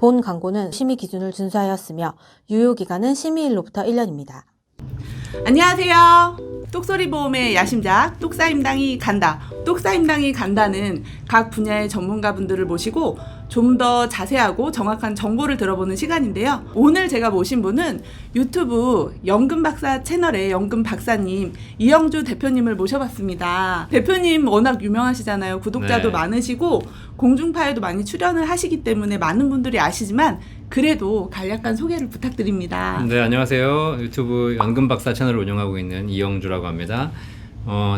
본 광고는 심의 기준을 준수하였으며 유효기간은 심의일로부터 1년입니다. 안녕하세요. 똑소리보험의 야심작 똑사임당이 간다. 똑사임당이 간다는 각 분야의 전문가분들을 모시고 좀 더 자세하고 정확한 정보를 들어보는 시간인데요. 오늘 제가 모신 분은 유튜브 연금박사 채널의 연금박사님 이영주 대표님을 모셔봤습니다. 대표님 워낙 유명하시잖아요. 구독자도 네. 많으시고 공중파에도 많이 출연을 하시기 때문에 많은 분들이 아시지만 그래도 간략한 소개를 부탁드립니다. 네, 안녕하세요. 유튜브 연금박사 채널을 운영하고 있는 이영주라고 합니다.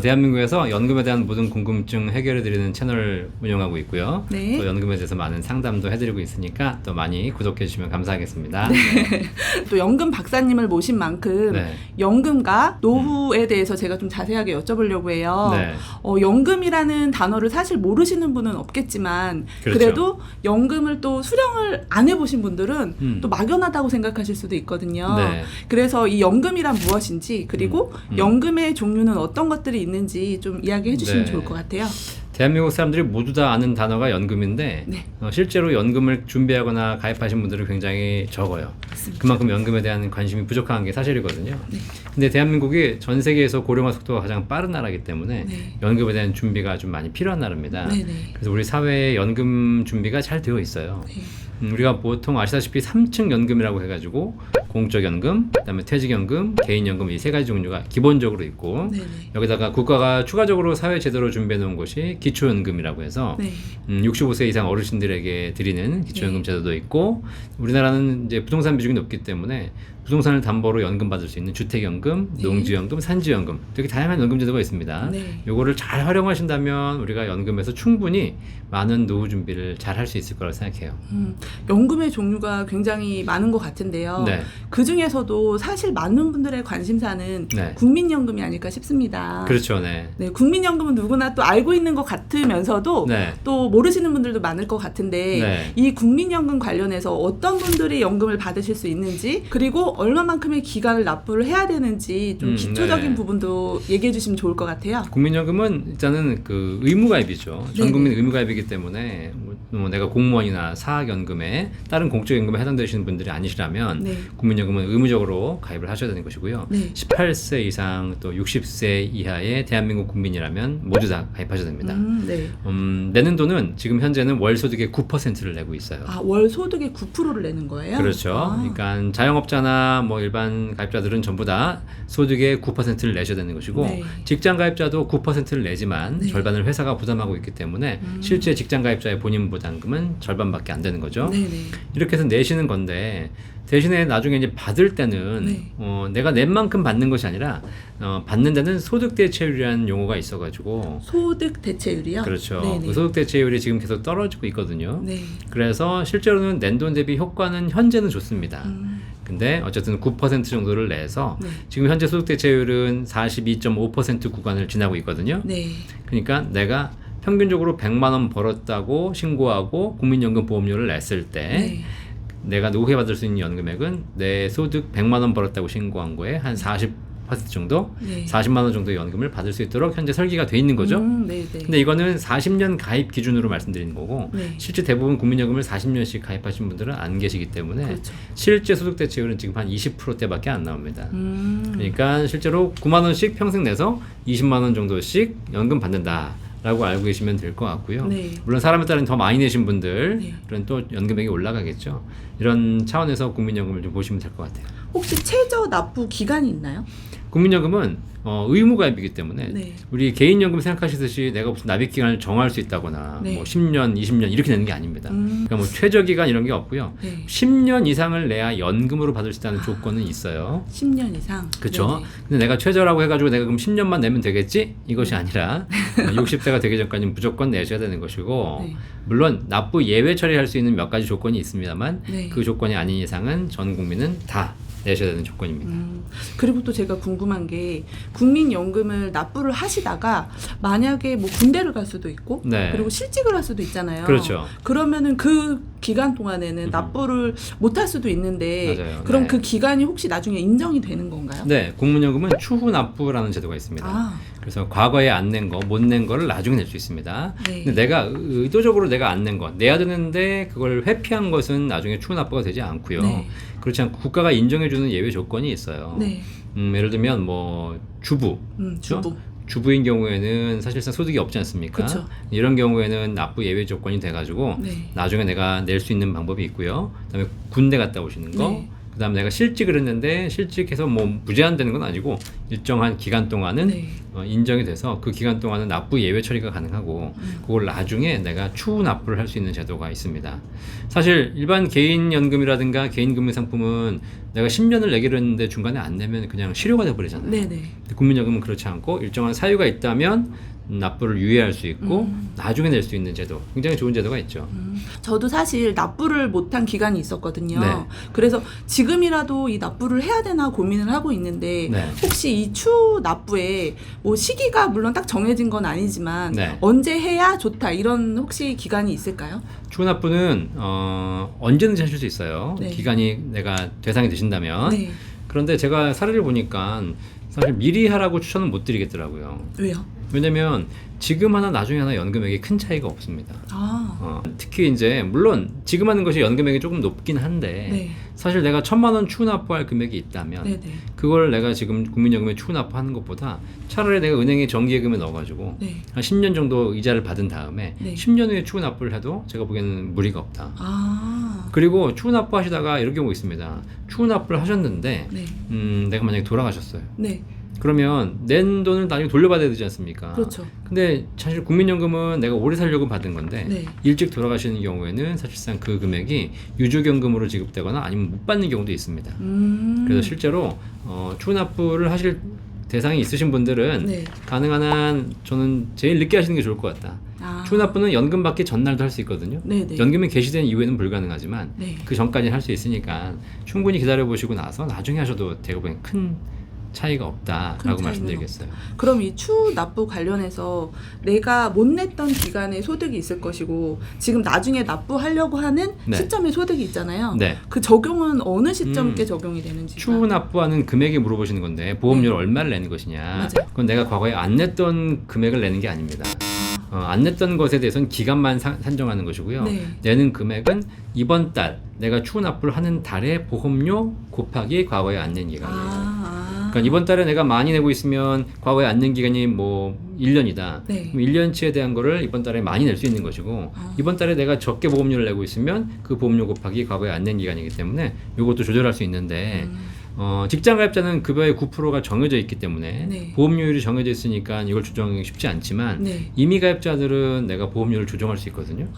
대한민국에서 연금에 대한 모든 궁금증 해결해드리는 채널을 운영하고 있고요. 네. 또 연금에 대해서 많은 상담도 해드리고 있으니까 또 많이 구독해주시면 감사하겠습니다. 또 연금 박사님을 모신 만큼 네. 연금과 노후에 대해서 제가 좀 자세하게 여쭤보려고 해요. 네. 연금이라는 단어를 사실 모르시는 분은 없겠지만 그렇죠. 그래도 연금을 또 수령을 안 해보신 분들은 또 음. 막연하다고 생각하실 수도 있거든요. 네. 그래서 이 연금이란 무엇인지 그리고 연금의 종류는 어떤 것들이 있는지 좀 이야기해 주시면 네. 좋을 것 같아요. 대한민국 사람들이 모두 다 아는 단어가 연금인데 네. 실제로 연금을 준비하거나 가입하신 분들은 굉장히 적어요. 맞습니다. 그만큼 연금에 대한 관심이 부족한 게 사실이거든요. 네. 근데 대한민국이 전 세계에서 고령화 속도가 가장 빠른 나라이기 때문에 네. 연금에 대한 준비가 좀 많이 필요한 나라입니다. 네네. 그래서 우리 사회에 연금 준비가 잘 되어 있어요. 네. 우리가 보통 아시다시피 3층 연금이라고 해가지고 공적연금, 그다음에 퇴직연금, 개인연금 이 세 가지 종류가 기본적으로 있고 네네. 여기다가 국가가 추가적으로 사회제도로 준비해 놓은 것이 기초연금이라고 해서 네. 65세 이상 어르신들에게 드리는 기초연금 네. 제도도 있고 우리나라는 이제 부동산 비중이 높기 때문에 부동산을 담보로 연금 받을 수 있는 주택연금, 네. 농지연금, 산지연금 되게 다양한 연금 제도가 있습니다. 네. 요거를 잘 활용하신다면 우리가 연금에서 충분히 많은 노후 준비를 잘 할 수 있을 거라고 생각해요. 연금의 종류가 굉장히 많은 것 같은데요. 네. 그 중에서도 사실 많은 분들의 관심사는 네. 국민연금이 아닐까 싶습니다. 그렇죠, 네. 네, 국민연금은 누구나 또 알고 있는 것 같으면서도 네. 또 모르시는 분들도 많을 것 같은데 네. 이 국민연금 관련해서 어떤 분들이 연금을 받으실 수 있는지 그리고 얼마만큼의 기간을 납부를 해야 되는지 좀 기초적인 네. 부분도 얘기해 주시면 좋을 것 같아요. 국민연금은 일단은 그 의무가입이죠. 전 네네. 국민 의무가입이기 때문에 뭐 내가 공무원이나 사학연금에 다른 공적연금에 해당되시는 분들이 아니시라면 네. 국민연금은 의무적으로 가입을 하셔야 되는 것이고요. 네. 18세 이상 또 60세 이하의 대한민국 국민이라면 모두 다 가입하셔야 됩니다. 네. 내는 돈은 지금 현재는 월 소득의 9%를 내고 있어요. 아, 월 소득의 9%를 내는 거예요? 그렇죠. 아. 그러니까 자영업자나 뭐 일반 가입자들은 전부 다 소득의 9%를 내셔야 되는 것이고 네. 직장 가입자도 9%를 내지만 네. 절반을 회사가 부담하고 있기 때문에 실제 직장 가입자의 본인 부담금은 절반밖에 안 되는 거죠. 네네. 이렇게 해서 내시는 건데 대신에 나중에 이제 받을 때는 네. 내가 낸 만큼 받는 것이 아니라 받는 데는 소득 대체율이라는 용어가 있어가지고 소득 대체율이요? 그렇죠. 네네. 그 소득 대체율이 지금 계속 떨어지고 있거든요. 네. 그래서 실제로는 낸 돈 대비 효과는 현재는 좋습니다. 근데 어쨌든 9% 정도를 내서 네. 지금 현재 소득 대체율은 42.5% 구간을 지나고 있거든요. 네. 그러니까 내가 평균적으로 100만 원 벌었다고 신고하고 국민연금 보험료를 냈을 때 네. 내가 노후에 받을 수 있는 연금액은 내 소득 100만 원 벌었다고 신고한 거에 한 40% 정도, 네. 40만 원 정도의 연금을 받을 수 있도록 현재 설계가 돼 있는 거죠. 네네. 근데 이거는 40년 가입 기준으로 말씀드리는 거고 네. 실제 대부분 국민연금을 40년씩 가입하신 분들은 안 계시기 때문에 그렇죠. 실제 소득 대체율은 지금 한 20%대밖에 안 나옵니다. 그러니까 실제로 9만 원씩 평생 내서 20만 원 정도씩 연금 받는다. 라고 알고 계시면 될 것 같고요. 네. 물론 사람에 따른 더 많이 내신 분들은 네. 또 연금액이 올라가겠죠. 이런 차원에서 국민연금을 좀 보시면 될 것 같아요. 혹시 최저 납부 기간이 있나요? 국민연금은 의무가입이기 때문에 네. 우리 개인연금 생각하시듯이 내가 무슨 납입기간을 정할 수 있다거나 네. 뭐 10년, 20년 이렇게 내는 게 아닙니다. 그러니까 뭐 최저기간 이런 게 없고요. 네. 10년 이상을 내야 연금으로 받을 수 있다는 조건은 있어요. 10년 이상. 그렇죠. 네네. 근데 내가 최저라고 해가지고 내가 그럼 10년만 내면 되겠지? 이것이 아니라 60세가 되기 전까지는 무조건 내셔야 되는 것이고 네. 물론 납부 예외 처리할 수 있는 몇 가지 조건이 있습니다만 네. 그 조건이 아닌 이상은 전 국민은 다 내셔야 되는 조건입니다. 그리고 또 제가 궁금한 게 국민연금을 납부를 하시다가 만약에 뭐 군대를 갈 수도 있고 네. 그리고 실직을 할 수도 있잖아요. 그렇죠. 그러면은 그 기간 동안에는 납부를 못 할 수도 있는데 맞아요. 그럼 네. 그 기간이 혹시 나중에 인정이 되는 건가요? 네, 국민연금은 추후 납부라는 제도가 있습니다. 아. 그래서 과거에 안 낸 거, 못 낸 거를 나중에 낼 수 있습니다. 네. 근데 내가 의도적으로 내가 안 낸 거, 내야 되는데 그걸 회피한 것은 나중에 추후 납부가 되지 않고요. 네. 그렇지 않고 국가가 인정해주는 예외 조건이 있어요. 네. 예를 들면 뭐 주부, 주부. 주부인 경우에는 사실상 소득이 없지 않습니까? 그쵸. 이런 경우에는 납부 예외 조건이 돼가지고 네. 나중에 내가 낼 수 있는 방법이 있고요. 그다음에 군대 갔다 오시는 거. 네. 그다음에 내가 실직을 했는데 실직해서 뭐 무제한되는 건 아니고 일정한 기간 동안은 네. 인정이 돼서 그 기간 동안은 납부 예외 처리가 가능하고 그걸 나중에 내가 추후 납부를 할 수 있는 제도가 있습니다. 사실 일반 개인연금이라든가 개인금융상품은 내가 10년을 내기로 했는데 중간에 안 내면 그냥 실효가 돼버리잖아요. 네네. 국민연금은 그렇지 않고 일정한 사유가 있다면 납부를 유예할 수 있고 나중에 낼 수 있는 제도, 굉장히 좋은 제도가 있죠. 저도 사실 납부를 못한 기간이 있었거든요. 네. 그래서 지금이라도 이 납부를 해야 되나 고민을 하고 있는데 네. 혹시 이 추 납부에 뭐 시기가 물론 딱 정해진 건 아니지만 네. 언제 해야 좋다 이런 혹시 기간이 있을까요? 추후 납부는 언제든지 하실 수 있어요. 네. 기간이 내가 대상이 되신다면. 네. 그런데 제가 사례를 보니까 사실 미리 하라고 추천은 못 드리겠더라고요. 왜요? 왜냐면 지금 하나 나중에 하나 연금액이 큰 차이가 없습니다. 특히 이제 물론 지금 하는 것이 연금액이 조금 높긴 한데 네. 사실 내가 1,000만 원 추후 납부할 금액이 있다면 네네. 그걸 내가 지금 국민연금에 추후 납부하는 것보다 차라리 내가 은행에 정기예금에 넣어가지고 네. 한 10년 정도 이자를 받은 다음에 네. 10년 후에 추후 납부를 해도 제가 보기에는 무리가 없다. 아. 그리고 추후 납부하시다가 이런 경우 있습니다. 추후 납부를 하셨는데 네. 내가 만약에 돌아가셨어요. 네. 그러면 낸 돈을 나중에 돌려받아야 되지 않습니까? 그렇죠. 근데 사실 국민연금은 내가 오래 살려고 받은 건데 네. 일찍 돌아가시는 경우에는 사실상 그 금액이 유족연금으로 지급되거나 아니면 못 받는 경우도 있습니다. 그래서 실제로 추후 납부를 하실 대상이 있으신 분들은 네. 가능한 한 저는 제일 늦게 하시는 게 좋을 것 같다. 아. 추후 납부는 연금 받기 전날도 할 수 있거든요. 네네. 연금이 개시된 이후에는 불가능하지만 네. 그 전까지는 할 수 있으니까 충분히 기다려 보시고 나서 나중에 하셔도 대부분 큰 차이가 없다라고 차이는 말씀드리겠어요. 그럼 이 추후 납부 관련해서 내가 못 냈던 기간에 소득이 있을 것이고 지금 나중에 납부하려고 하는 네. 시점에 소득이 있잖아요. 네. 그 적용은 어느 시점께 적용이 되는지. 추후 납부하는 금액이 물어보시는 건데 보험료를 네. 얼마를 내는 것이냐. 맞아요. 그건 내가 과거에 안 냈던 금액을 내는 게 아닙니다. 안 냈던 것에 대해서는 기간만 산정하는 것이고요. 네. 내는 금액은 이번 달 내가 추후 납부를 하는 달의 보험료 곱하기 과거에 안 낸 기간이에요. 그러니까 이번 달에 내가 많이 내고 있으면 과거에 안 낸 기간이 뭐 1년이다. 네. 그럼 1년치에 대한 거를 이번 달에 많이 낼 수 있는 것이고 이번 달에 내가 적게 보험료를 내고 있으면 그 보험료 곱하기 과거에 안 낸 기간이기 때문에 이것도 조절할 수 있는데 직장가입자는 급여의 9%가 정해져 있기 때문에 네. 보험료율이 정해져 있으니까 이걸 조정하기 쉽지 않지만 네. 임의가입자들은 내가 보험료를 조정할 수 있거든요.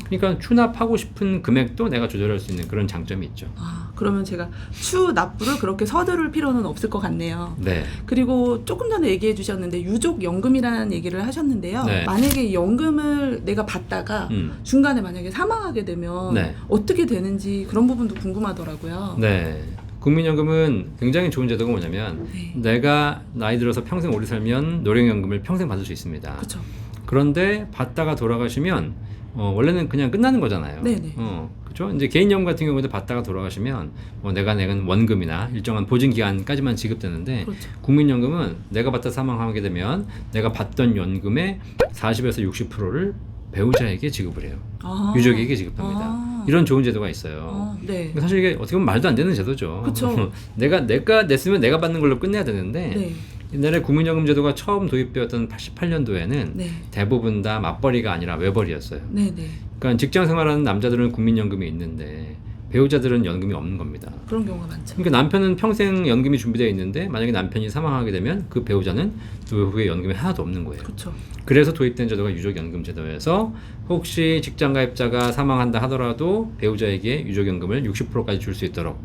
그러니까 추납하고 싶은 금액도 내가 조절할 수 있는 그런 장점이 있죠. 그러면 제가 추후 납부를 그렇게 서두를 필요는 없을 것 같네요. 네. 그리고 조금 전에 얘기해 주셨는데 유족연금이라는 얘기를 하셨는데요. 네. 만약에 연금을 내가 받다가 중간에 만약에 사망하게 되면 네. 어떻게 되는지 그런 부분도 궁금하더라고요. 네. 국민연금은 굉장히 좋은 제도가 뭐냐면 네. 내가 나이 들어서 평생 오래 살면 노령연금을 평생 받을 수 있습니다. 그렇죠. 그런데 받다가 돌아가시면 원래는 그냥 끝나는 거잖아요. 네네. 그렇죠. 이제 개인연금 같은 경우도 받다가 돌아가시면 내가 내는 원금이나 일정한 보증 기간까지만 지급되는데 그렇죠. 국민연금은 내가 받다 사망하게 되면 내가 받던 연금의 40에서 60%를 배우자에게 지급을 해요. 유족에게 지급합니다. 이런 좋은 제도가 있어요. 네. 사실 이게 어떻게 보면 말도 안 되는 제도죠. 그쵸. 내가 냈으면 내가 받는 걸로 끝내야 되는데 네. 옛날에 국민연금 제도가 처음 도입되었던 88년도에는 네. 대부분 다 맞벌이가 아니라 외벌이였어요. 네네. 그러니까 직장 생활하는 남자들은 국민연금이 있는데 배우자들은 연금이 없는 겁니다. 그런 경우가 많죠. 그러니까 남편은 평생 연금이 준비되어 있는데 만약에 남편이 사망하게 되면 그 배우자는 그 후에 연금이 하나도 없는 거예요. 그렇죠. 그래서 도입된 제도가 유족연금 제도여서 혹시 직장가입자가 사망한다 하더라도 배우자에게 유족연금을 60%까지 줄 수 있도록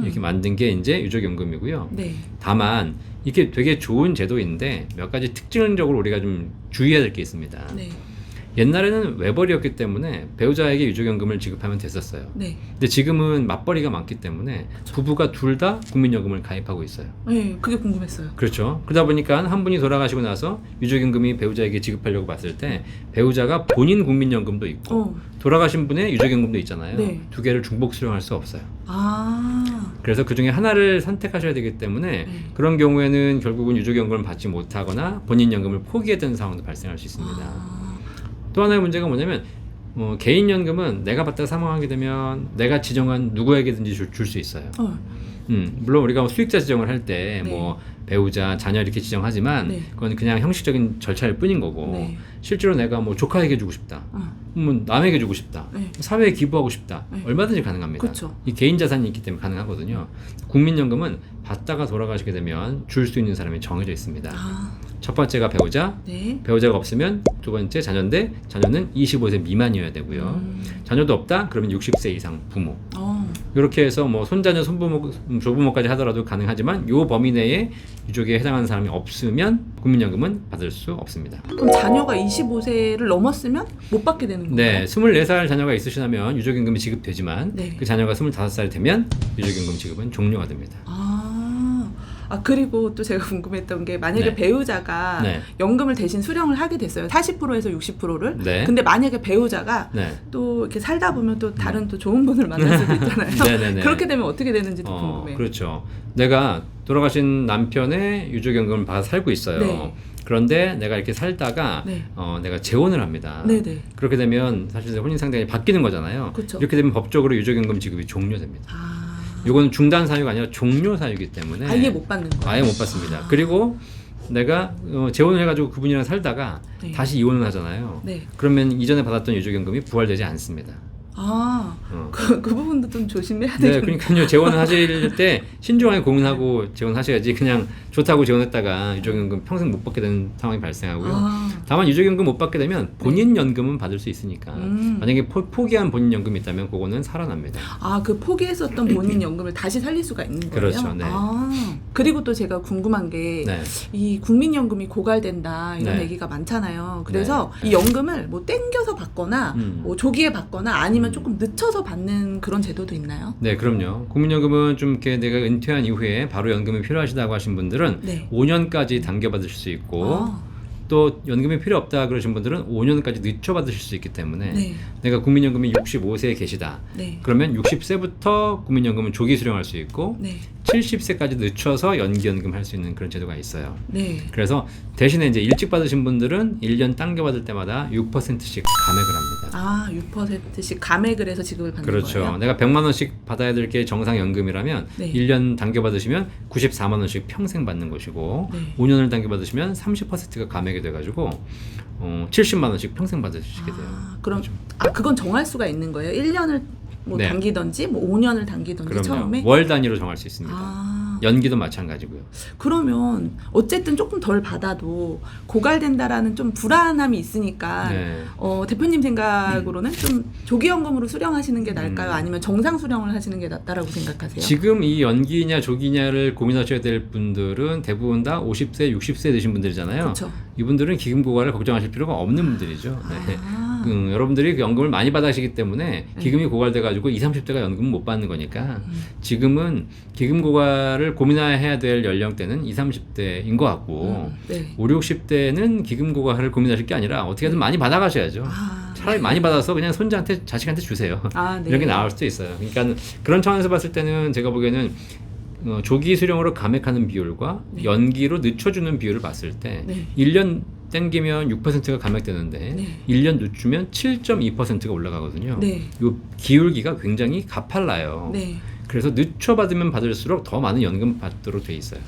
이렇게 만든 게 이제 유족연금이고요. 네. 다만 이게 되게 좋은 제도인데 몇 가지 특징적으로 우리가 좀 주의해야 될 게 있습니다. 네. 옛날에는 외벌이였기 때문에 배우자에게 유족연금을 지급하면 됐었어요. 네. 근데 지금은 맞벌이가 많기 때문에 부부가 둘 다 국민연금을 가입하고 있어요. 네, 그게 궁금했어요. 그렇죠. 그러다 보니까 한 분이 돌아가시고 나서 유족연금이 배우자에게 지급하려고 봤을 때 배우자가 본인 국민연금도 있고 돌아가신 분의 유족연금도 있잖아요. 네. 두 개를 중복 수령할 수 없어요. 그래서 그 중에 하나를 선택하셔야 되기 때문에 그런 경우에는 결국은 유족연금을 받지 못하거나 본인 연금을 포기해야 되는 상황도 발생할 수 있습니다. 또 하나의 문제가 뭐냐면 개인연금은 내가 받다가 사망하게 되면 내가 지정한 누구에게든지 줄 수 있어요. 물론 우리가 수익자 지정을 할 때 뭐 배우자, 자녀 이렇게 지정하지만 그건 그냥 형식적인 절차일 뿐인 거고 실제로 내가 뭐 조카에게 주고 싶다, 뭐 남에게 주고 싶다, 사회에 기부하고 싶다, 얼마든지 가능합니다. 그쵸. 이 개인 자산이 있기 때문에 가능하거든요. 국민연금은 받다가 돌아가시게 되면 줄 수 있는 사람이 정해져 있습니다. 첫 번째가 배우자, 배우자가 없으면 두 번째 자녀인데 자녀는 25세 미만이어야 되고요. 자녀도 없다? 그러면 60세 이상 부모. 이렇게 해서 뭐 손자녀, 손부모, 조부모까지 하더라도 가능하지만 요 범위 내에 유족에 해당하는 사람이 없으면 국민연금은 받을 수 없습니다. 그럼 자녀가 25세를 넘었으면 못 받게 되는 건가요? 네, 24살 자녀가 있으시다면 유족연금이 지급되지만 그 자녀가 25살이 되면 유족연금 지급은 종료가 됩니다. 그리고 또 제가 궁금했던 게 만약에 배우자가 연금을 대신 수령을 하게 됐어요. 40%에서 60%를. 근데 만약에 배우자가 또 이렇게 살다 보면 또 다른 또 좋은 분을 만날 수도 있잖아요. 그렇게 되면 어떻게 되는지도 궁금해요. 그렇죠. 내가 돌아가신 남편의 유족연금을 받아 살고 있어요. 그런데 내가 이렇게 살다가 내가 재혼을 합니다. 그렇게 되면 사실 혼인 상대가 바뀌는 거잖아요. 이렇게 되면 법적으로 유족연금 지급이 종료됩니다. 이건 중단 사유가 아니라 종료 사유이기 때문에 아예 못 받는 거예요. 아예 못 받습니다. 그리고 내가 재혼을 해가지고 그분이랑 살다가 다시 이혼을 하잖아요. 그러면 이전에 받았던 유족연금이 부활되지 않습니다. 그 부분도 좀 조심해야 되겠네요. 그러니까요. 재혼을 하실 때 신중하게 고민하고 재혼하셔야지 그냥 좋다고 재혼했다가 유족연금 평생 못 받게 되는 상황이 발생하고요. 다만 유족연금 못 받게 되면 본인 연금은 받을 수 있으니까 만약에 포기한 본인 연금이 있다면 그거는 살아납니다. 그 포기했었던 본인 연금을 다시 살릴 수가 있는 거예요? 그렇죠. 그리고 또 제가 궁금한 게 이 국민연금이 고갈된다 이런 얘기가 많잖아요. 그래서 이 연금을 뭐 땡겨서 받거나 뭐 조기에 받거나 아니면 조금 늦춰서 받는 그런 제도도 있나요? 네, 그럼요. 국민연금은 좀 이렇게 내가 은퇴한 이후에 바로 연금이 필요하시다고 하신 분들은 5년까지 당겨받으실 수 있고 또 연금이 필요 없다 그러신 분들은 5년까지 늦춰 받으실 수 있기 때문에 내가 국민연금이 65세에 계시다. 그러면 60세부터 국민연금은 조기 수령할 수 있고 70세까지 늦춰서 연기연금 할 수 있는 그런 제도가 있어요. 그래서 대신에 이제 일찍 받으신 분들은 1년 당겨 받을 때마다 6%씩 감액을 합니다. 6%씩 감액을 해서 지급을 받는 거예요? 그렇죠. 내가 100만 원씩 받아야 될 게 정상연금이라면 1년 당겨 받으시면 94만 원씩 평생 받는 것이고 5년을 당겨 받으시면 30%가 감액이 돼가지고 70만 원씩 평생 받으시게 돼요. 그럼 그건 정할 수가 있는 거예요? 1년을 뭐 당기던지 뭐 5년을 당기던지 그럼요. 처음에? 월 단위로 정할 수 있습니다. 연기도 마찬가지고요. 그러면 어쨌든 조금 덜 받아도 고갈된다라는 좀 불안함이 있으니까 대표님 생각으로는 좀 조기연금으로 수령하시는 게 나을까요? 아니면 정상 수령을 하시는 게 낫다라고 생각하세요? 지금 이 연기냐 조기냐를 고민하셔야 될 분들은 대부분 다 50세, 60세 되신 분들이잖아요. 이분들은 기금 고갈을 걱정하실 필요가 없는 분들이죠. 여러분들이 그 연금을 많이 받으시기 때문에 기금이 고갈돼가지고 20, 30대가 연금을 못 받는 거니까 지금은 기금 고갈을 고민해야 될 연령대는 20, 30대인 것 같고 5, 60대는 기금 고갈을 고민하실 게 아니라 어떻게든 많이 받아가셔야죠. 차라리 많이 받아서 그냥 손자한테, 자식한테 주세요. 이런 게 나을 수도 있어요. 그러니까 그런 차원에서 봤을 때는 제가 보기에는 조기 수령으로 감액하는 비율과 연기로 늦춰주는 비율을 봤을 때 1년 땡기면 6%가 감액되는데 1년 늦추면 7.2%가 올라가거든요. 이 기울기가 굉장히 가팔라요. 그래서 늦춰 받으면 받을수록 더 많은 연금 받도록 돼 있어요.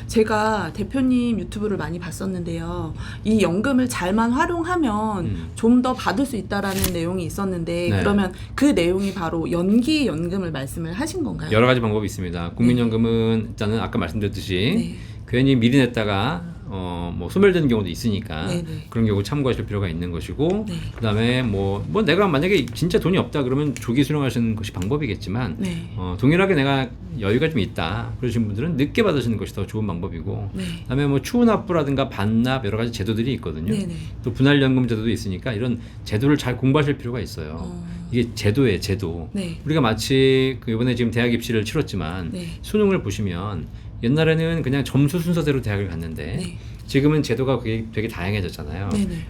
제가 대표님 유튜브를 많이 봤었는데요. 이 연금을 잘만 활용하면 좀 더 받을 수 있다라는 내용이 있었는데 그러면 그 내용이 바로 연기 연금을 말씀을 하신 건가요? 여러 가지 방법이 있습니다. 국민연금은 일단은 아까 말씀드렸듯이 괜히 미리 냈다가 뭐 소멸되는 경우도 있으니까 그런 경우 참고하실 필요가 있는 것이고 그다음에 뭐 내가 만약에 진짜 돈이 없다 그러면 조기 수령하시는 것이 방법이겠지만 동일하게 내가 여유가 좀 있다 그러신 분들은 늦게 받으시는 것이 더 좋은 방법이고 그다음에 뭐 추후납부라든가 반납 여러 가지 제도들이 있거든요. 또 분할연금 제도도 있으니까 이런 제도를 잘 공부하실 필요가 있어요. 이게 제도예요, 제도. 우리가 마치 이번에 지금 대학 입시를 치렀지만 수능을 보시면 옛날에는 그냥 점수 순서대로 대학을 갔는데 지금은 제도가 되게 다양해졌잖아요.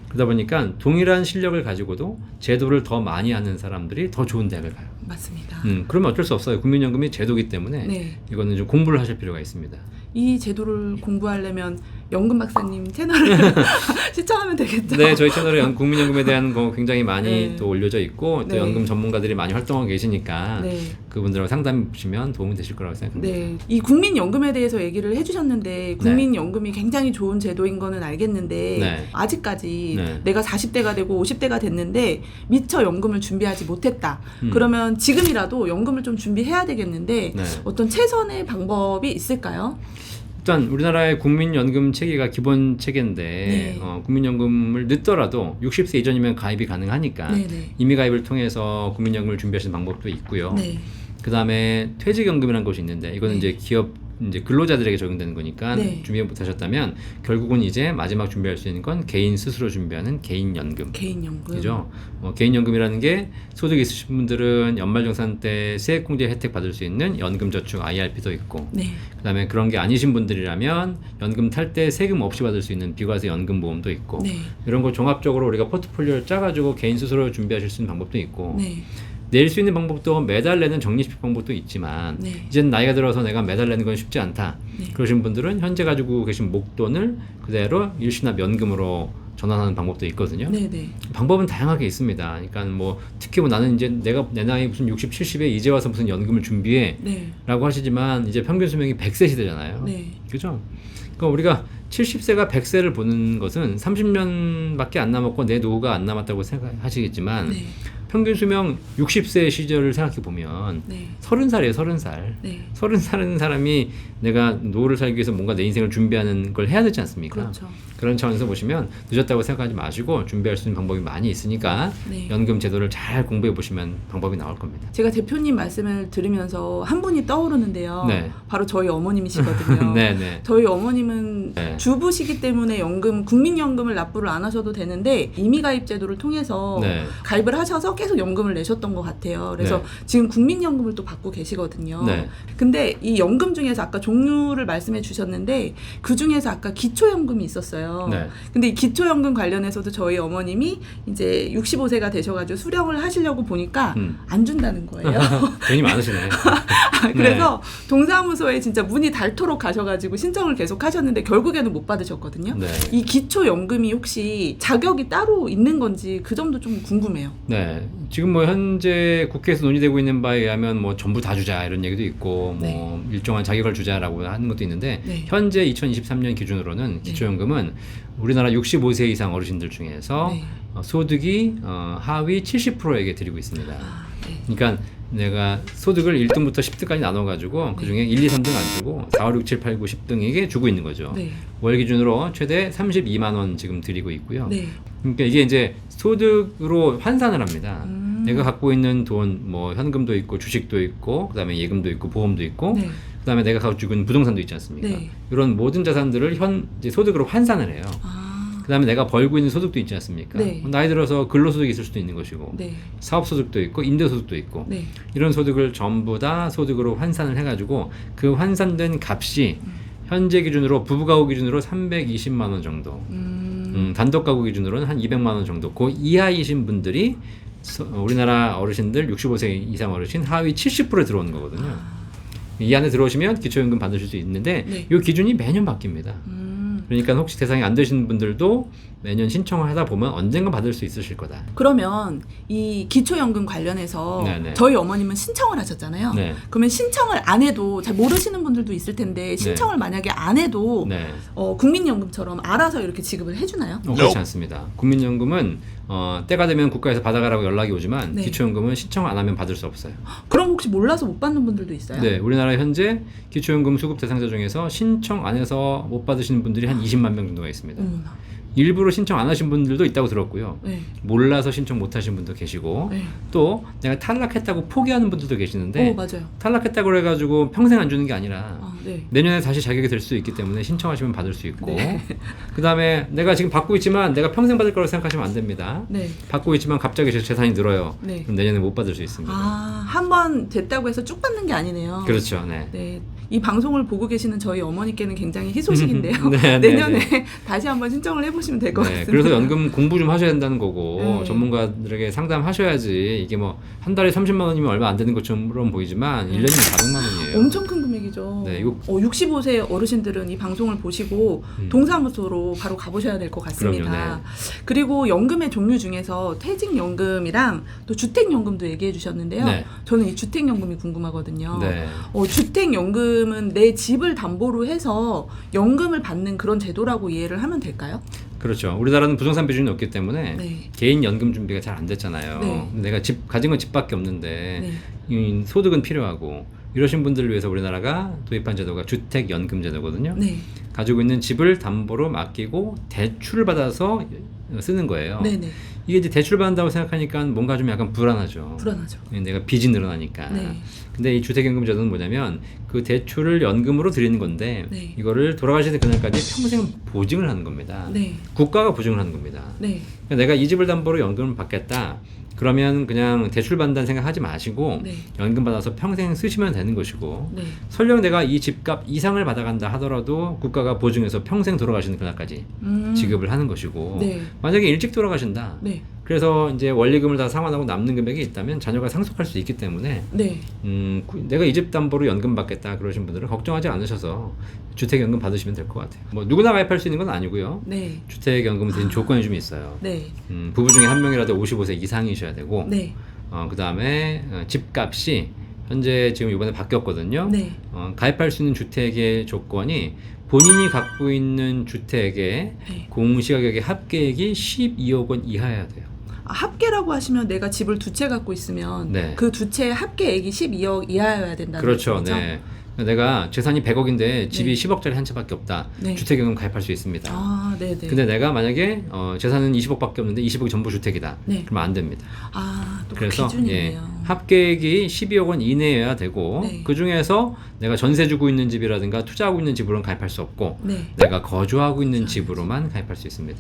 그러다 보니까 동일한 실력을 가지고도 제도를 더 많이 아는 사람들이 더 좋은 대학을 가요. 맞습니다. 그러면 어쩔 수 없어요. 국민연금이 제도기 때문에 네. 이거는 좀 공부를 하실 필요가 있습니다. 이 제도를 공부하려면 연금 박사님 채널을 시청하면 되겠죠? 네, 저희 채널에 국민연금에 대한 거 굉장히 많이 네. 또 올려져 있고 또 네. 연금 전문가들이 많이 활동하고 계시니까 네. 그분들하고 상담해 보시면 도움이 되실 거라고 생각합니다. 네, 이 국민연금에 대해서 얘기를 해주셨는데 국민연금이 굉장히 좋은 제도인 거는 알겠는데 네. 아직까지 네. 내가 40대가 되고 50대가 됐는데 미처 연금을 준비하지 못했다. 그러면 지금이라도 연금을 좀 준비해야 되겠는데 네. 어떤 최선의 방법이 있을까요? 일단 우리나라의 국민연금 체계가 기본 체계인데 네. 국민연금을 늦더라도 60세 이전이면 가입이 가능하니까 네네. 임의가입을 통해서 국민연금을 준비하시는 방법도 있고요. 네. 그 다음에 퇴직연금이라는 것이 있는데 이거는 네. 이제 기업 이제 근로자들에게 적용되는 거니까 네. 준비 못하셨다면 결국은 이제 마지막 준비할 수 있는 건 개인 스스로 준비하는 개인연금. 개인연금. 그죠? 개인연금이라는 게 소득이 있으신 분들은 연말정산 때 세액공제 혜택 받을 수 있는 연금저축 IRP도 있고 네. 그다음에 그런 게 아니신 분들이라면 연금 탈 때 세금 없이 받을 수 있는 비과세 연금보험도 있고 네. 이런 거 종합적으로 우리가 포트폴리오를 짜가지고 개인 스스로 준비하실 수 있는 방법도 있고 네. 낼 수 있는 방법도 매달 내는 적립식 방법도 있지만 네. 이제는 나이가 들어서 내가 매달 내는 건 쉽지 않다. 네. 그러신 분들은 현재 가지고 계신 목돈을 그대로 일시납 연금으로 전환하는 방법도 있거든요. 네네. 방법은 다양하게 있습니다. 그러니까 뭐 특히 뭐 나는 이제 내가 내 나이 무슨 60, 70에 이제 와서 무슨 연금을 준비해 네. 라고 하시지만 이제 평균 수명이 100세 시대잖아요. 네. 그죠? 그러니까 우리가 70세가 100세를 보는 것은 30년밖에 안 남았고 내 노후가 안 남았다고 생각하시겠지만 네. 평균 수명 60세 시절을 생각해 보면 네. 30살이에요. 30살. 네. 30살인 사람이 내가 노후를 살기 위해서 뭔가 내 인생을 준비하는 걸 해야 되지 않습니까? 그렇죠. 그런 차원에서 보시면 늦었다고 생각하지 마시고 준비할 수 있는 방법이 많이 있으니까 네. 연금 제도를 잘 공부해 보시면 방법이 나올 겁니다. 제가 대표님 말씀을 들으면서 한 분이 떠오르는데요. 네. 바로 저희 어머님이시거든요. 네네. 저희 어머님은 네. 주부시기 때문에 국민연금을 납부를 안 하셔도 되는데 임의가입 제도를 통해서 네. 가입을 하셔서 계속 연금을 내셨던 것 같아요. 그래서 네. 지금 국민연금을 또 받고 계시거든요. 네. 근데 이 연금 중에서 아까 종류를 말씀해 주셨는데 그 중에서 아까 기초연금이 있었어요. 네. 근데 이 기초연금 관련해서도 저희 어머님이 이제 65세가 되셔가지고 수령을 하시려고 보니까 안 준다는 거예요. 돈이 많으시네. 그래서 동사무소에 진짜 문이 닳도록 가셔가지고 신청을 계속 하셨는데 결국에는 못 받으셨거든요. 네. 이 기초연금이 혹시 자격이 따로 있는 건지 그 점도 좀 궁금해요. 네. 지금 뭐 현재 국회에서 논의되고 있는 바에 의하면 뭐 전부 다 주자 이런 얘기도 있고 뭐 일정한 자격을 주자라고 하는 것도 있는데 네. 현재 2023년 기준으로는 기초연금은 우리나라 65세 이상 어르신들 중에서 네. 소득이 하위 70%에게 드리고 있습니다. 아, 네. 그러니까 내가 소득을 1등부터 10등까지 나눠가지고 그 중에 1, 2, 3등 안 주고 4, 5, 6, 7, 8, 9, 10등에게 주고 있는 거죠. 네. 월 기준으로 최대 32만 원 지금 드리고 있고요. 네. 그러니까 이게 이제 소득으로 환산을 합니다. 내가 갖고 있는 돈, 뭐 현금도 있고 주식도 있고 그다음에 예금도 있고 보험도 있고 네. 그다음에 내가 가지고 있는 부동산도 있지 않습니까? 네. 이런 모든 자산들을 이제 소득으로 환산을 해요. 아, 그다음에 내가 벌고 있는 소득도 있지 않습니까? 네. 나이 들어서 근로소득이 있을 수도 있는 것이고 네. 사업소득도 있고 임대소득도 있고 네. 이런 소득을 전부 다 소득으로 환산을 해가지고 그 환산된 값이 현재 기준으로 부부가구 기준으로 320만 원 정도 단독 가구 기준으로는 한 200만 원 정도 그 이하이신 분들이 우리나라 어르신들 65세 이상 어르신 하위 70%에 들어오는 거거든요. 이 안에 들어오시면 기초연금 받으실 수 있는데 네. 이 기준이 매년 바뀝니다. 그러니까 혹시 대상이 안 되시는 분들도 매년 신청을 하다 보면 언젠가 받을 수 있으실 거다. 그러면 이 기초연금 관련해서 네네. 저희 어머님은 신청을 하셨잖아요. 네. 그러면 신청을 안 해도 잘 모르시는 분들도 있을 텐데 신청을 만약에 안 해도 네. 국민연금처럼 알아서 이렇게 지급을 해주나요? 그렇지 않습니다. 국민연금은 때가 되면 국가에서 받아가라고 연락이 오지만 네. 기초연금은 신청 안 하면 받을 수 없어요. 그럼 혹시 몰라서 못 받는 분들도 있어요? 네, 우리나라 현재 기초연금 수급 대상자 중에서 신청 안 해서 못 받으시는 분들이 한 20만 명 정도가 있습니다. 어머나. 일부러 신청 안 하신 분들도 있다고 들었고요. 네. 몰라서 신청 못 하신 분도 계시고 네. 또 내가 탈락했다고 포기하는 분들도 계시는데 맞아요. 탈락했다고 해가지고 평생 안 주는 게 아니라 네. 내년에 다시 자격이 될 수 있기 때문에 신청하시면 받을 수 있고 네. 그 다음에 내가 지금 받고 있지만 내가 평생 받을 거라고 생각하시면 안 됩니다. 네. 받고 있지만 갑자기 제 재산이 늘어요. 네. 그럼 내년에 못 받을 수 있습니다. 한 번 됐다고 해서 쭉 받는 게 아니네요. 그렇죠. 네. 네. 이 방송을 보고 계시는 저희 어머니께는 굉장히 희소식인데요. 네, 내년에 네, 다시 한번 신청을 해보시면 될 것 네, 같습니다. 그래서 연금 공부 좀 하셔야 된다는 거고 네. 전문가들에게 상담하셔야지 이게 뭐 한 달에 30만 원이면 얼마 안 되는 것처럼 보이지만 1년이면 400만 원이에요. 엄청 큰 금액이죠. 네, 이거 65세 어르신들은 이 방송을 보시고 동사무소로 바로 가보셔야 될 것 같습니다. 그럼요, 네. 그리고 연금의 종류 중에서 퇴직연금이랑 또 주택연금도 얘기해 주셨는데요. 네. 저는 이 주택연금이 궁금하거든요. 네. 주택연금은 내 집을 담보로 해서 연금을 받는 그런 제도라고 이해를 하면 될까요? 그렇죠. 우리나라는 부동산 비중이 높기 때문에 네. 개인 연금 준비가 잘 안 됐잖아요. 네. 내가 집 가진 건 집밖에 없는데 네. 이 소득은 필요하고 이러신 분들을 위해서 우리나라가 도입한 제도가 주택연금 제도거든요. 네. 가지고 있는 집을 담보로 맡기고 대출을 받아서 쓰는 거예요. 네네. 이게 이제 대출 받는다고 생각하니까 뭔가 좀 약간 불안하죠. 불안하죠. 내가 빚이 늘어나니까. 네. 근데 이 주택연금 제도는 뭐냐면 그 대출을 연금으로 드리는 건데 네. 이거를 돌아가시는 그날까지 평생 보증을 하는 겁니다. 네. 국가가 보증을 하는 겁니다. 네. 그러니까 내가 이 집을 담보로 연금을 받겠다. 그러면 그냥 대출 받는다는 생각하지 마시고 네. 연금 받아서 평생 쓰시면 되는 것이고 네. 설령 내가 이 집값 이상을 받아간다 하더라도 국가가 보증해서 평생 돌아가시는 그날까지 지급을 하는 것이고 네. 만약에 일찍 돌아가신다. 네. 그래서 이제 원리금을 다 상환하고 남는 금액이 있다면 자녀가 상속할 수 있기 때문에 네. 내가 이 집 담보로 연금 받겠다 그러신 분들은 걱정하지 않으셔서 주택연금 받으시면 될 것 같아요. 뭐 누구나 가입할 수 있는 건 아니고요. 네. 주택연금에 대한 조건이 좀 있어요. 네. 부부 중에 한 명이라도 55세 이상이셔야 되고 네. 그 다음에 집값이 현재 지금 이번에 바뀌었거든요. 네. 가입할 수 있는 주택의 조건이 본인이 갖고 있는 주택의 네. 공시가격의 합계액이 12억 원 이하여야 돼요. 합계라고 하시면 내가 집을 두 채 갖고 있으면 네. 그 두 채의 합계액이 12억 이하여야 된다는 그렇죠. 거죠. 네. 내가 재산이 100억인데 집이 네. 10억짜리 한 채밖에 없다. 네. 주택연금 가입할 수 있습니다. 아, 네, 네. 근데 내가 만약에 재산은 20억밖에 없는데 20억이 전부 주택이다. 네. 그러면 안 됩니다. 아, 또 그 그래서 기준이네요. 합계액이 12억 원 이내여야 되고 네. 그 중에서 내가 전세 주고 있는 집이라든가 투자하고 있는 집으로는 가입할 수 없고 네. 내가 거주하고 있는 집으로만 가입할 수 있습니다.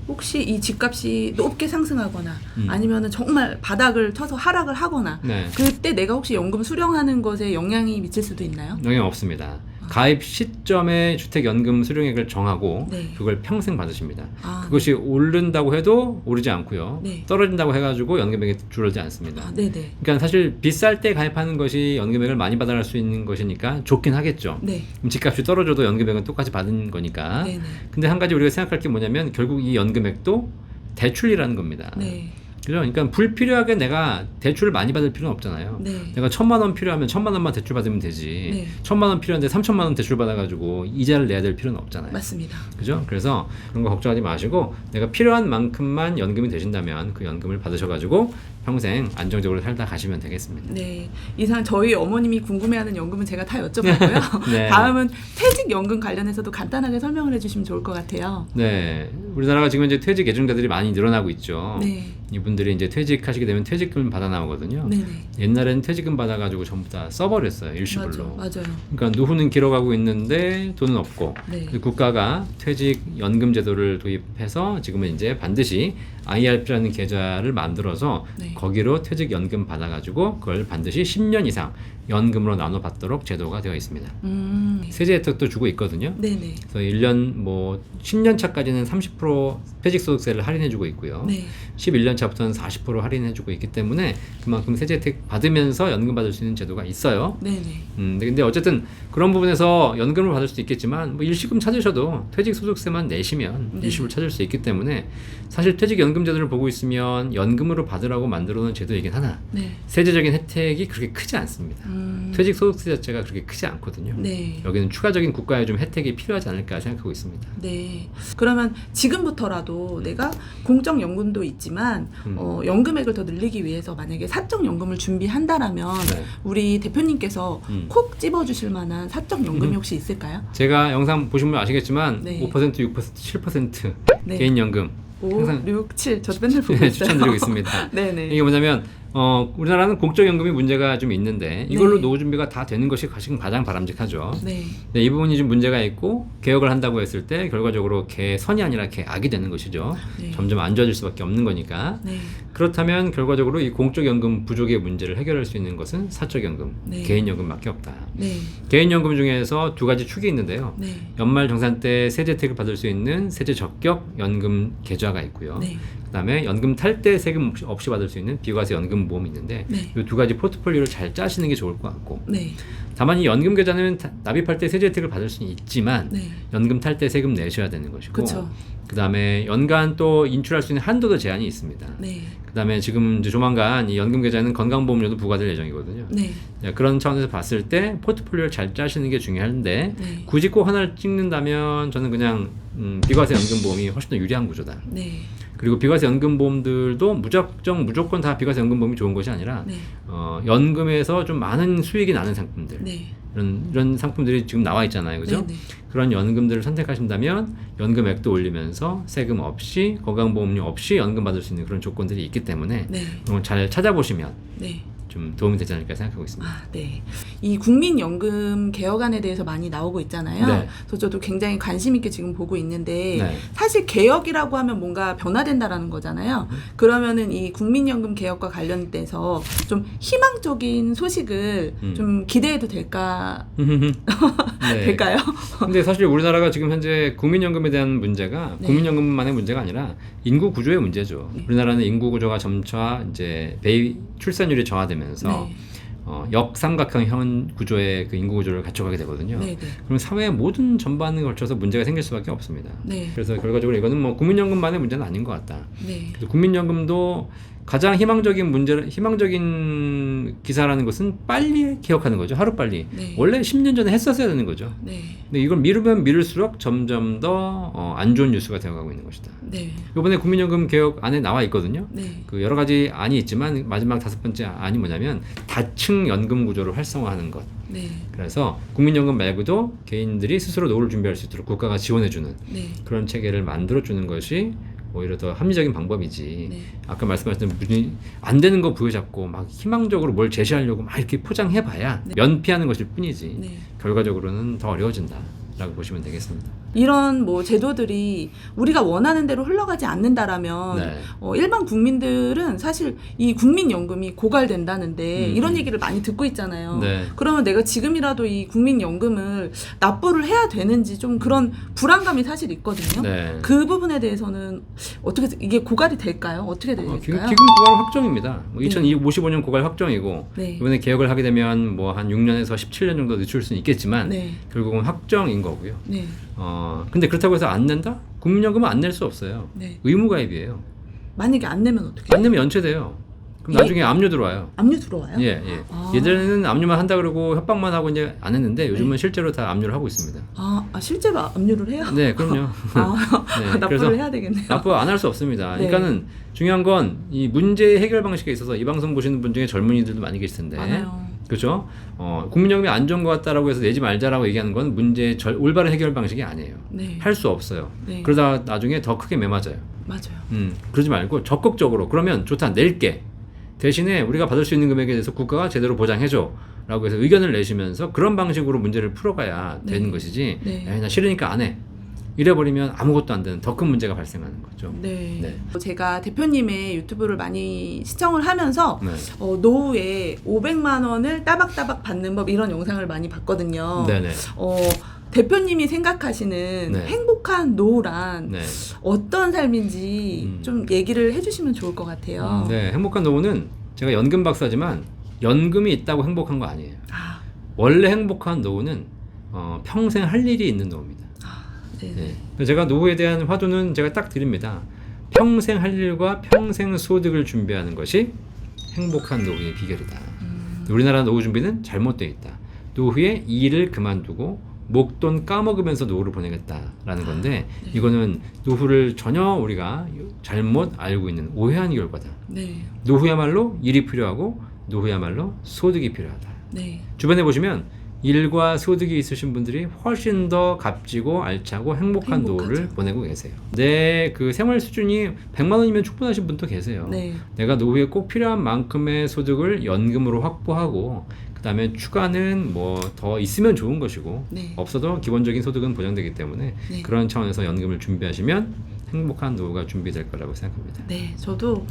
혹시 이 집값이 높게 상승하거나 아니면은 정말 바닥을 쳐서 하락을 하거나 네. 그때 내가 혹시 연금 수령하는 것에 영향이 미칠 수도 있나요? 영향 없습니다. 가입 시점에 주택연금 수령액을 정하고 네. 그걸 평생 받으십니다. 아, 그것이 오른다고 해도 오르지 않고요. 네. 떨어진다고 해가지고 연금액이 줄어들지 않습니다. 아, 네네. 그러니까 사실 비쌀 때 가입하는 것이 연금액을 많이 받아갈 수 있는 것이니까 좋긴 하겠죠. 네. 그럼 집값이 떨어져도 연금액은 똑같이 받은 거니까. 네네. 근데 한 가지 우리가 생각할 게 뭐냐면 결국 이 연금액도 대출이라는 겁니다. 네. 그죠? 그러니까 불필요하게 내가 대출을 많이 받을 필요는 없잖아요. 네. 내가 1,000만 원 필요하면 1,000만 원만 대출 받으면 되지. 네. 1,000만 원 필요한데 3,000만 원 대출 받아가지고 이자를 내야 될 필요는 없잖아요. 맞습니다. 그죠? 그래서 그런 거 걱정하지 마시고 내가 필요한 만큼만 연금이 되신다면 그 연금을 받으셔가지고 평생 안정적으로 살다 가시면 되겠습니다. 네. 이상 저희 어머님이 궁금해하는 연금은 제가 다 여쭤봤고요. 네. 다음은 퇴직연금 관련해서도 간단하게 설명을 해주시면 좋을 것 같아요. 네, 우리나라가 지금 이제 퇴직 예정자들이 많이 늘어나고 있죠. 네. 이분들이 이제 퇴직하시게 되면 퇴직금 받아 나오거든요. 네네. 옛날에는 퇴직금 받아가지고 전부 다 써버렸어요, 일시불로. 맞아요. 그러니까 노후는 길어가고 있는데 돈은 없고 네. 국가가 퇴직연금 제도를 도입해서 지금은 이제 반드시 IRP라는 계좌를 만들어서 네. 거기로 퇴직연금 받아가지고 그걸 반드시 10년 이상 연금으로 나눠 받도록 제도가 되어 있습니다. 세제 혜택도 주고 있거든요. 네네. 그래서 1년 뭐 10년 차까지는 30% 퇴직소득세를 할인해주고 있고요. 네. 11년 차부터는 40% 할인해주고 있기 때문에 그만큼 세제 혜택 받으면서 연금 받을 수 있는 제도가 있어요. 네네. 근데 어쨌든 그런 부분에서 연금을 받을 수도 있겠지만 뭐 일시금 찾으셔도 퇴직소득세만 내시면 네. 일시불 찾을 수 있기 때문에 사실 퇴직연금 제도를 보고 있으면 연금으로 받으라고 만들어 놓은 제도이긴 하나 네. 세제적인 혜택이 그렇게 크지 않습니다. 퇴직소득세 자체가 그렇게 크지 않거든요. 네. 여기는 추가적인 국가의 좀 혜택이 필요하지 않을까 생각하고 있습니다. 네. 그러면 지금부터라도 내가 공적연금도 있지만 연금액을 더 늘리기 위해서 만약에 사적연금을 준비한다라면 네. 우리 대표님께서 콕 집어주실 만한 사적연금이 혹시 있을까요? 제가 영상 보시면 아시겠지만 네. 5%, 6%, 7% 네. 개인연금 5, 항상 6, 7 저도 맨날 보고 네, 있어요. 추천드리고 있습니다. 네네. 이게 뭐냐면 우리나라는 공적연금이 문제가 좀 있는데 이걸로 네. 노후 준비가 다 되는 것이 가장 바람직하죠. 네. 네, 이 부분이 좀 문제가 있고 개혁을 한다고 했을 때 결과적으로 개선이 아니라 개악이 되는 것이죠. 네. 점점 안 좋아질 수밖에 없는 거니까. 네. 그렇다면 결과적으로 이 공적연금 부족의 문제를 해결할 수 있는 것은 사적연금, 네. 개인연금밖에 없다. 네. 개인연금 중에서 두 가지 축이 있는데요. 네. 연말 정산 때 세제 혜택을 받을 수 있는 세제 적격 연금 계좌가 있고요. 네. 그다음에 연금 탈 때 세금 없이 받을 수 있는 비과세 연금 보험이 있는데 네. 이 두 가지 포트폴리오를 잘 짜시는 게 좋을 것 같고 네. 다만 이 연금 계좌는 납입할 때 세제 혜택을 받을 수는 있지만 네. 연금 탈 때 세금 내셔야 되는 것이고 그쵸. 그다음에 연간 또 인출할 수 있는 한도도 제한이 있습니다. 네. 그다음에 지금 이제 조만간 이 연금 계좌는 건강보험료도 부과될 예정이거든요. 네. 그런 차원에서 봤을 때 포트폴리오를 잘 짜시는 게 중요한데 네. 굳이 꼭 하나를 찍는다면 저는 그냥 비과세 연금보험이 훨씬 더 유리한 구조다. 네. 그리고 비과세 연금보험들도 무조건 다 비과세 연금보험이 좋은 것이 아니라 네. 연금에서 좀 많은 수익이 나는 상품들 네. 이런 상품들이 지금 나와 있잖아요, 그죠? 네. 네. 그런 연금들을 선택하신다면 연금액도 올리면서 세금 없이 건강보험료 없이 연금 받을 수 있는 그런 조건들이 있기 때문에 네. 그런 걸 잘 찾아보시면 네. 좀 도움이 되지 않을까 생각하고 있습니다. 아, 네. 이 국민연금 개혁안에 대해서 많이 나오고 있잖아요. 네. 그래서 저도 굉장히 관심 있게 지금 보고 있는데 네. 사실 개혁이라고 하면 뭔가 변화된다라는 거잖아요. 그러면은 이 국민연금 개혁과 관련돼서 좀 희망적인 소식을 좀 기대해도 될까? 네. 될까요? 근데 사실 우리나라가 지금 현재 국민연금에 대한 문제가 네. 국민연금만의 문제가 아니라 인구 구조의 문제죠. 네. 우리나라는 인구 구조가 점차 이제 출산율이 저하되면서 네. 역삼각형 구조의 그 인구 구조를 갖춰가게 되거든요. 네, 네. 그럼 사회의 모든 전반에 걸쳐서 문제가 생길 수밖에 없습니다. 네. 그래서 결과적으로 이거는 뭐 국민연금만의 문제는 아닌 것 같다. 네. 그래서 국민연금도 가장 희망적인 기사라는 것은 빨리 개혁하는 거죠. 하루 빨리. 네. 원래 10년 전에 했었어야 되는 거죠. 네. 근데 이걸 미루면 미룰수록 점점 더 안 좋은 뉴스가 되어가고 있는 것이다. 네. 이번에 국민연금 개혁 안에 나와 있거든요. 네. 그 여러 가지 안이 있지만 마지막 5번째 안이 뭐냐면 다층 연금 구조를 활성화하는 것. 네. 그래서 국민연금 말고도 개인들이 스스로 노후를 준비할 수 있도록 국가가 지원해주는 네. 그런 체계를 만들어주는 것이 오히려 더 합리적인 방법이지. 네. 아까 말씀하셨던 안 되는 거 부여잡고 막 희망적으로 뭘 제시하려고 막 이렇게 포장해봐야 네. 면피하는 것일 뿐이지. 네. 결과적으로는 더 어려워진다라고 보시면 되겠습니다. 이런 뭐 제도들이 우리가 원하는 대로 흘러가지 않는다라면 네. 일반 국민들은 사실 이 국민연금이 고갈된다는데 이런 얘기를 많이 듣고 있잖아요. 네. 그러면 내가 지금이라도 이 국민연금을 납부를 해야 되는지 좀 그런 불안감이 사실 있거든요. 네. 그 부분에 대해서는 어떻게 이게 고갈이 될까요? 어떻게 될까요? 기금 고갈 확정입니다. 뭐 2055년 고갈 확정이고 네. 이번에 개혁을 하게 되면 뭐 한 6년에서 17년 정도 늦출 수는 있겠지만 네. 결국은 확정인 거고요. 네. 근데 그렇다고 해서 안 낸다? 국민연금은 안 낼 수 없어요. 네. 의무가입이에요. 만약에 안 내면 어떻게? 안 내면 연체돼요. 그럼 예? 나중에 압류 들어와요. 압류 들어와요? 예. 아. 예전에는 압류만 한다 그러고 협박만 하고 이제 안 했는데 요즘은 실제로 다 압류를 하고 있습니다. 실제로 압류를 해요? 네, 그럼요. 네, 납부를 해야 되겠네요. 납부 안 할 수 없습니다. 네. 그러니까는 중요한 건 이 문제 해결 방식에 있어서 이 방송 보시는 분 중에 젊은이들도 많이 계실 텐데. 많아요. 그렇죠? 국민연금이 안 좋은 것 같다라고 해서 내지 말자라고 얘기하는 건 문제의 올바른 해결 방식이 아니에요. 네. 할 수 없어요. 네. 그러다 나중에 더 크게 매맞아요. 맞아요. 그러지 말고 적극적으로 그러면 좋다 낼게. 대신에 우리가 받을 수 있는 금액에 대해서 국가가 제대로 보장해줘. 라고 해서 의견을 내시면서 그런 방식으로 문제를 풀어가야 네. 되는 것이지. 네. 나 싫으니까 안 해. 이래버리면 아무것도 안 되는 더 큰 문제가 발생하는 거죠. 네. 네. 제가 대표님의 유튜브를 많이 시청을 하면서 네. 노후에 500만 원을 따박따박 받는 법 이런 영상을 많이 봤거든요. 네네. 대표님이 생각하시는 네. 행복한 노후란 네. 어떤 삶인지 좀 얘기를 해주시면 좋을 것 같아요. 네. 행복한 노후는 제가 연금 박사지만 연금이 있다고 행복한 거 아니에요. 아, 원래 행복한 노후는 평생 할 일이 있는 노후입니다. 네. 네. 제가 노후에 대한 화두는 제가 딱 드립니다. 평생 할 일과 평생 소득을 준비하는 것이 행복한 노후의 비결이다. 우리나라 노후 준비는 잘못되어 있다. 노후에 일을 그만두고 목돈 까먹으면서 노후를 보내겠다라는 건데 이거는 노후를 전혀 우리가 잘못 알고 있는 오해한 결과다. 네. 노후야말로 일이 필요하고 노후야말로 소득이 필요하다. 네. 주변에 보시면 일과 소득이 있으신 분들이 훨씬 더 값지고 알차고 행복한 행복하죠. 노후를 보내고 계세요. 내 그 생활 수준이 100만 원이면 충분하신 분도 계세요. 네. 내가 노후에 꼭 필요한 만큼의 소득을 연금으로 확보하고 그다음에 추가는 뭐 더 있으면 좋은 것이고 네. 없어도 기본적인 소득은 보장되기 때문에 네. 그런 차원에서 연금을 준비하시면 행복한 노후가 준비될 거라고 생각합니다. 네, 저도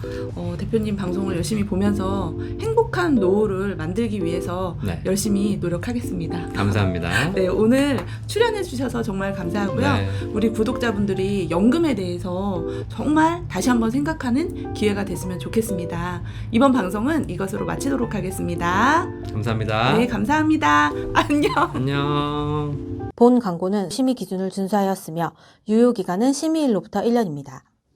대표님 방송을 열심히 보면서 행복한 노후를 만들기 위해서 네. 열심히 노력하겠습니다. 감사합니다. 네, 오늘 출연해 주셔서 정말 감사하고요. 네. 우리 구독자분들이 연금에 대해서 정말 다시 한번 생각하는 기회가 됐으면 좋겠습니다. 이번 방송은 이것으로 마치도록 하겠습니다. 감사합니다. 네, 감사합니다. 안녕. 안녕. 본 광고는 심의 기준을 준수하였으며 유효기간은 심의일로부터 1년입니다.